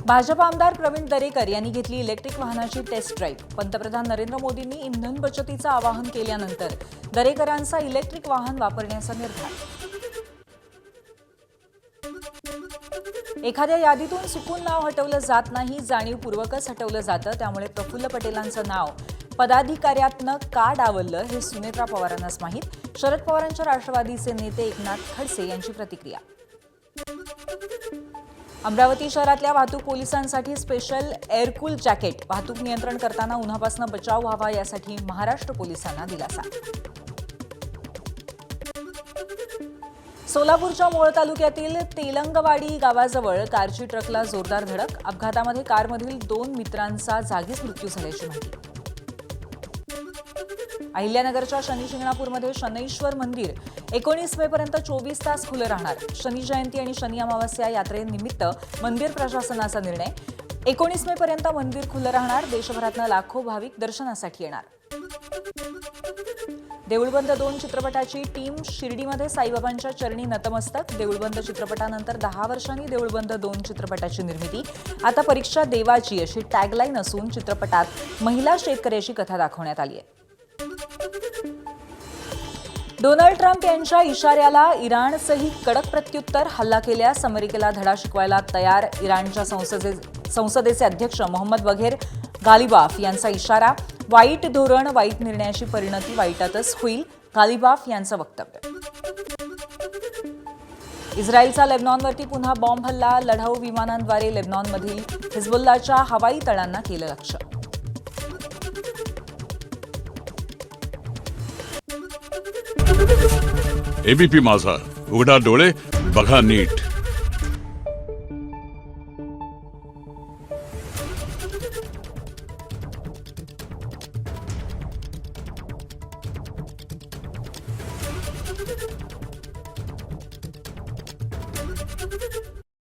भाजप आमदार प्रवीण दरेकर यांनी घेतली इलेक्ट्रिक वाहनाची टेस्ट ड्राईव्ह। पंतप्रधान नरेंद्र मोदींनी इंधन बचतीचं आवाहन केल्यानंतर दरेकरांचा इलेक्ट्रिक वाहन वापरण्याचा निर्धार। एखाद्या यादीतून चुकून नाव हटवलं जात नाही, जाणीवपूर्वकच हटवलं जातं। त्यामुळे प्रफुल्ल पटेलांचं नाव पदाधिकाऱ्यातनं का डावललं हे सुनेत्रा पवारांनाच माहीत। शरद पवारांच्या राष्ट्रवादीचे नेते एकनाथ खडसे यांची प्रतिक्रिया। अमरावती शहरातल्या वाहतूक पोलिसांसाठी स्पेशल एअरकूल जॅकेट। वाहतूक नियंत्रण करताना उन्हापासून बचाव व्हावा यासाठी महाराष्ट्र पोलिसांना दिलासा। सोलापूरच्या मोळ तालुक्यातील तेलंगवाडी गावाजवळ कारची ट्रकला जोरदार धडक। अपघातामध्ये कारमधील 2 मित्रांचा जागीच मृत्यू झाल्याची माहिती। अहिल्यानगरच्या शनी शिंगणापूरमध्ये शनैश्वर मंदिर 19 मे पर्यंत 24 तास खुलं राहणार। शनी जयंती आणि शनी अमावस्या यात्रेनिमित्त मंदिर प्रशासनाचा निर्णय। 19 मे पर्यंत मंदिर खुलं राहणार। देशभरातून लाखो भाविक दर्शनासाठी येणार। देऊळबंद 2 चित्रपटाची टीम शिर्डीमध्ये साईबाबांच्या चरणी नतमस्तक। देऊळबंद चित्रपटानंतर 10 वर्षांनी देऊळबंद 2 चित्रपटाची निर्मिती। आता परीक्षा देवाची अशी टॅगलाईन असून चित्रपटात महिला शेतकऱ्याची कथा दाखवण्यात आली आहे। डोनाल्ड ट्रम्प यांच्या इशाऱ्याला इराणचंही कडक प्रत्युत्तर। हल्ला केल्यास अमेरिकेला धडा शिकवायला तयार। इराणच्या संसदेचे अध्यक्ष मोहम्मद बघेर गालिबाफ यांचा इशारा। वाईट धोरण, वाईट निर्णयाची परिणती वाईटातच होईल, गालिबाफ यांचं वक्तव्य। इस्रायलचा लेबनॉनवरती पुन्हा बॉम्ब हल्ला। लढाऊ विमानांद्वारे लेबनॉनमधील हिजबुल्लाच्या हवाई तळांना केलं लक्ष्य। एबीपी माझा, उघडा डोळे बघा नीट।